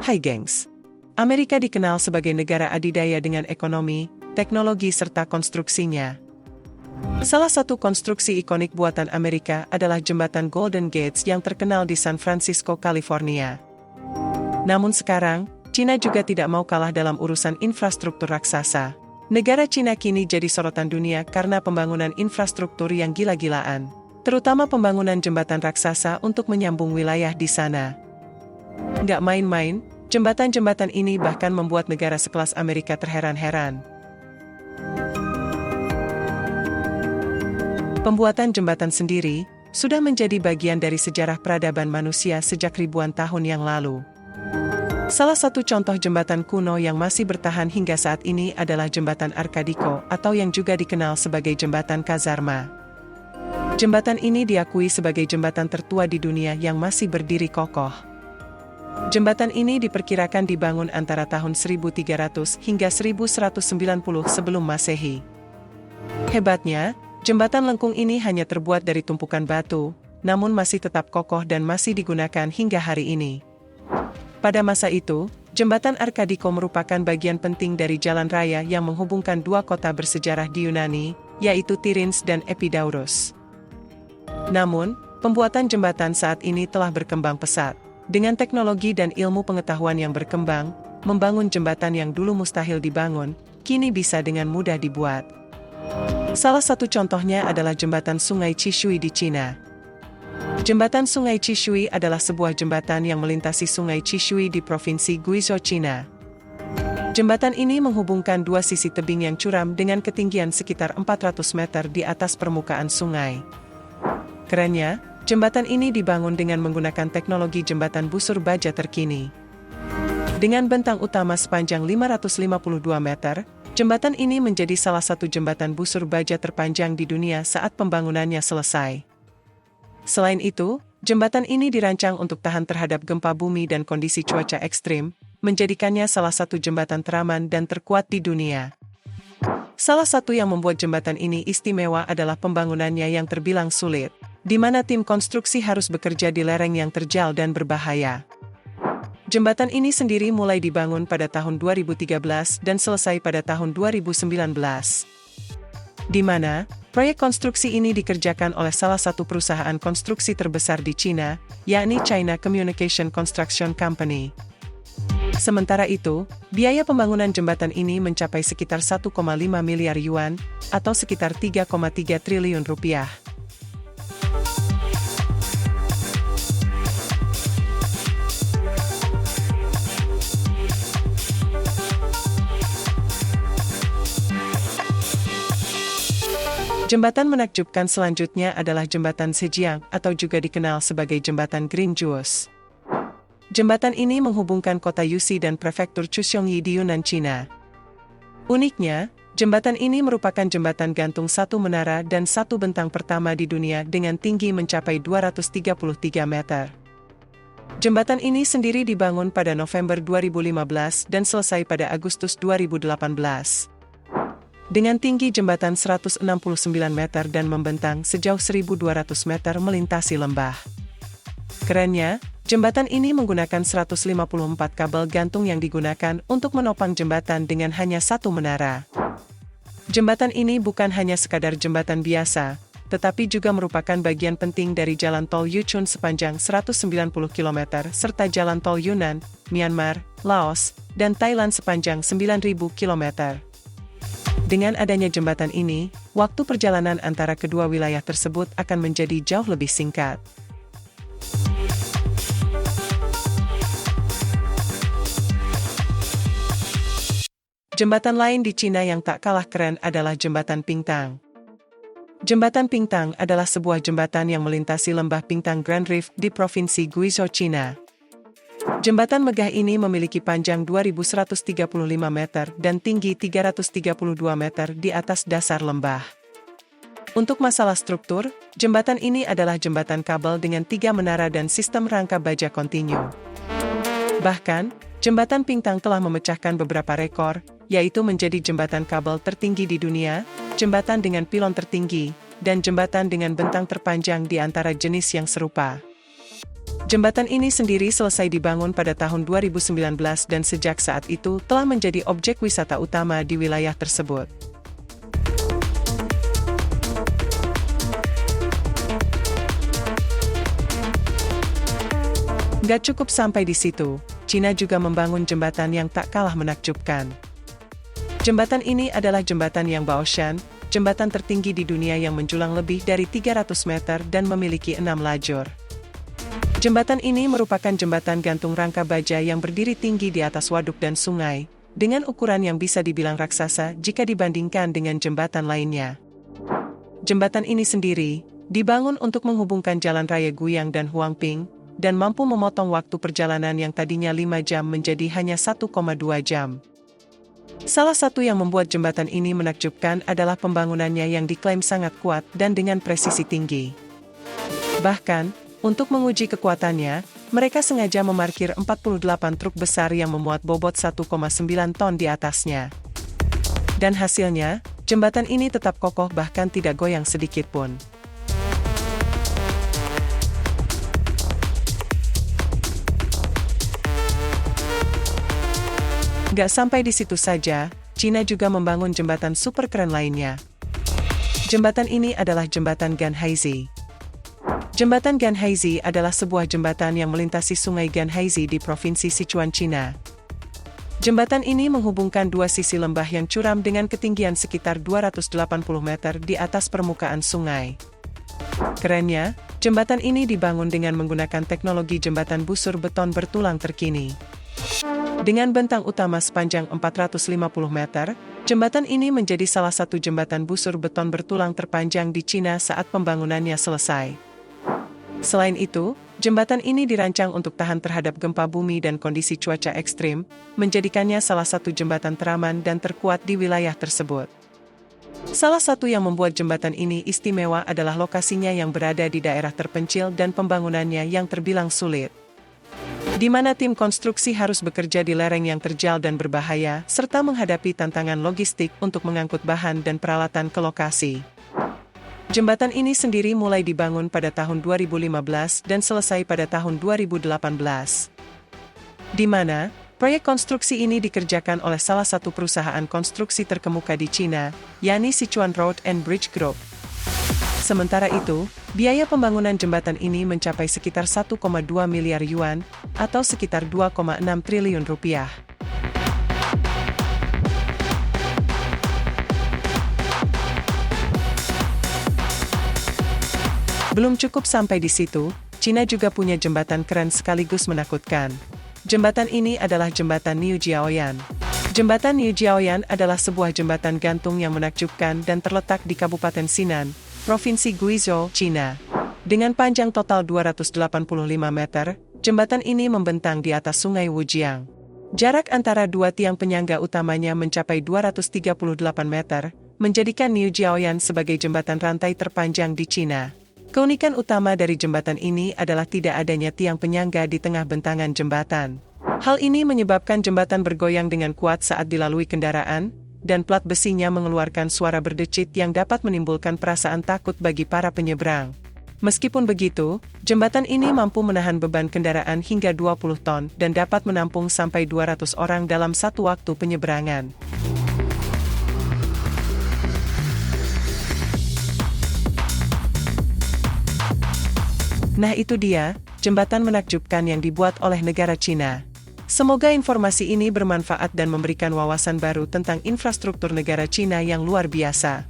Hai gengs. Amerika dikenal sebagai negara adidaya dengan ekonomi, teknologi serta konstruksinya. Salah satu konstruksi ikonik buatan Amerika adalah jembatan Golden Gate yang terkenal di San Francisco, California. Namun sekarang, Cina juga tidak mau kalah dalam urusan infrastruktur raksasa. Negara Cina kini jadi sorotan dunia karena pembangunan infrastruktur yang gila-gilaan, terutama pembangunan jembatan raksasa untuk menyambung wilayah di sana. Nggak main-main, jembatan-jembatan ini bahkan membuat negara sekelas Amerika terheran-heran. Pembuatan jembatan sendiri sudah menjadi bagian dari sejarah peradaban manusia sejak ribuan tahun yang lalu. Salah satu contoh jembatan kuno yang masih bertahan hingga saat ini adalah jembatan Arkadiko atau yang juga dikenal sebagai jembatan Kazarma. Jembatan ini diakui sebagai jembatan tertua di dunia yang masih berdiri kokoh. Jembatan ini diperkirakan dibangun antara tahun 1300 hingga 1190 sebelum Masehi. Hebatnya, jembatan lengkung ini hanya terbuat dari tumpukan batu, namun masih tetap kokoh dan masih digunakan hingga hari ini. Pada masa itu, jembatan Arkadiko merupakan bagian penting dari jalan raya yang menghubungkan dua kota bersejarah di Yunani, yaitu Tiryns dan Epidaurus. Namun, pembuatan jembatan saat ini telah berkembang pesat. Dengan teknologi dan ilmu pengetahuan yang berkembang, membangun jembatan yang dulu mustahil dibangun, kini bisa dengan mudah dibuat. Salah satu contohnya adalah jembatan Sungai Qishui di Cina. Jembatan Sungai Qishui adalah sebuah jembatan yang melintasi Sungai Qishui di Provinsi Guizhou, Cina. Jembatan ini menghubungkan dua sisi tebing yang curam dengan ketinggian sekitar 400 meter di atas permukaan sungai. Kerennya, jembatan ini dibangun dengan menggunakan teknologi jembatan busur baja terkini. Dengan bentang utama sepanjang 552 meter, jembatan ini menjadi salah satu jembatan busur baja terpanjang di dunia saat pembangunannya selesai. Selain itu, jembatan ini dirancang untuk tahan terhadap gempa bumi dan kondisi cuaca ekstrim, menjadikannya salah satu jembatan teraman dan terkuat di dunia. Salah satu yang membuat jembatan ini istimewa adalah pembangunannya yang terbilang sulit, di mana tim konstruksi harus bekerja di lereng yang terjal dan berbahaya. Jembatan ini sendiri mulai dibangun pada tahun 2013 dan selesai pada tahun 2019. Di mana, proyek konstruksi ini dikerjakan oleh salah satu perusahaan konstruksi terbesar di Cina, yakni China Communication Construction Company. Sementara itu, biaya pembangunan jembatan ini mencapai sekitar 1,5 miliar yuan, atau sekitar 3,3 triliun rupiah. Jembatan menakjubkan selanjutnya adalah jembatan Zhejiang atau juga dikenal sebagai jembatan Greenjuos. Jembatan ini menghubungkan kota Yuxi dan prefektur Chuxiongyi di Yunnan, Cina. Uniknya, jembatan ini merupakan jembatan gantung satu menara dan satu bentang pertama di dunia dengan tinggi mencapai 233 meter. Jembatan ini sendiri dibangun pada November 2015 dan selesai pada Agustus 2018. Dengan tinggi jembatan 169 meter dan membentang sejauh 1.200 meter melintasi lembah. Kerennya, jembatan ini menggunakan 154 kabel gantung yang digunakan untuk menopang jembatan dengan hanya satu menara. Jembatan ini bukan hanya sekadar jembatan biasa, tetapi juga merupakan bagian penting dari jalan tol Yuchun sepanjang 190 km serta jalan tol Yunnan, Myanmar, Laos, dan Thailand sepanjang 9.000 km. Dengan adanya jembatan ini, waktu perjalanan antara kedua wilayah tersebut akan menjadi jauh lebih singkat. Jembatan lain di Cina yang tak kalah keren adalah Jembatan Pingtang. Jembatan Pingtang adalah sebuah jembatan yang melintasi lembah Pingtang Grand Rift di Provinsi Guizhou, Cina. Jembatan megah ini memiliki panjang 2.135 meter dan tinggi 332 meter di atas dasar lembah. Untuk masalah struktur, jembatan ini adalah jembatan kabel dengan 3 menara dan sistem rangka baja kontinu. Bahkan, Jembatan Pingtang telah memecahkan beberapa rekor, yaitu menjadi jembatan kabel tertinggi di dunia, jembatan dengan pilon tertinggi, dan jembatan dengan bentang terpanjang di antara jenis yang serupa. Jembatan ini sendiri selesai dibangun pada tahun 2019 dan sejak saat itu telah menjadi objek wisata utama di wilayah tersebut. Gak cukup sampai di situ, Cina juga membangun jembatan yang tak kalah menakjubkan. Jembatan ini adalah jembatan yang Baoshan, jembatan tertinggi di dunia yang menjulang lebih dari 300 meter dan memiliki 6 lajur. Jembatan ini merupakan jembatan gantung rangka baja yang berdiri tinggi di atas waduk dan sungai, dengan ukuran yang bisa dibilang raksasa jika dibandingkan dengan jembatan lainnya. Jembatan ini sendiri dibangun untuk menghubungkan Jalan Raya Guiyang dan Huangping, dan mampu memotong waktu perjalanan yang tadinya 5 jam menjadi hanya 1,2 jam. Salah satu yang membuat jembatan ini menakjubkan adalah pembangunannya yang diklaim sangat kuat dan dengan presisi tinggi. Bahkan, untuk menguji kekuatannya, mereka sengaja memarkir 48 truk besar yang memuat bobot 1,9 ton di atasnya. Dan hasilnya, jembatan ini tetap kokoh bahkan tidak goyang sedikit pun. Gak sampai di situ saja, Cina juga membangun jembatan super keren lainnya. Jembatan ini adalah jembatan Ganhaizi. Jembatan Ganhaizi adalah sebuah jembatan yang melintasi sungai Ganhaizi di Provinsi Sichuan, Cina. Jembatan ini menghubungkan dua sisi lembah yang curam dengan ketinggian sekitar 280 meter di atas permukaan sungai. Kerennya, jembatan ini dibangun dengan menggunakan teknologi jembatan busur beton bertulang terkini. Dengan bentang utama sepanjang 450 meter, jembatan ini menjadi salah satu jembatan busur beton bertulang terpanjang di Cina saat pembangunannya selesai. Selain itu, jembatan ini dirancang untuk tahan terhadap gempa bumi dan kondisi cuaca ekstrim, menjadikannya salah satu jembatan teraman dan terkuat di wilayah tersebut. Salah satu yang membuat jembatan ini istimewa adalah lokasinya yang berada di daerah terpencil dan pembangunannya yang terbilang sulit, di mana tim konstruksi harus bekerja di lereng yang terjal dan berbahaya, serta menghadapi tantangan logistik untuk mengangkut bahan dan peralatan ke lokasi. Jembatan ini sendiri mulai dibangun pada tahun 2015 dan selesai pada tahun 2018. Di mana, proyek konstruksi ini dikerjakan oleh salah satu perusahaan konstruksi terkemuka di Cina, yakni Sichuan Road and Bridge Group. Sementara itu, biaya pembangunan jembatan ini mencapai sekitar 1,2 miliar yuan, atau sekitar 2,6 triliun rupiah. Belum cukup sampai di situ, Cina juga punya jembatan keren sekaligus menakutkan. Jembatan ini adalah jembatan New Jiaoyan. Jembatan New Jiaoyan adalah sebuah jembatan gantung yang menakjubkan dan terletak di Kabupaten Sinan, Provinsi Guizhou, Cina. Dengan panjang total 285 meter, jembatan ini membentang di atas sungai Wujiang. Jarak antara dua tiang penyangga utamanya mencapai 238 meter, menjadikan New Jiaoyan sebagai jembatan rantai terpanjang di Cina. Keunikan utama dari jembatan ini adalah tidak adanya tiang penyangga di tengah bentangan jembatan. Hal ini menyebabkan jembatan bergoyang dengan kuat saat dilalui kendaraan, dan plat besinya mengeluarkan suara berdecit yang dapat menimbulkan perasaan takut bagi para penyeberang. Meskipun begitu, jembatan ini mampu menahan beban kendaraan hingga 20 ton dan dapat menampung sampai 200 orang dalam satu waktu penyeberangan. Nah itu dia, jembatan menakjubkan yang dibuat oleh negara Cina. Semoga informasi ini bermanfaat dan memberikan wawasan baru tentang infrastruktur negara Cina yang luar biasa.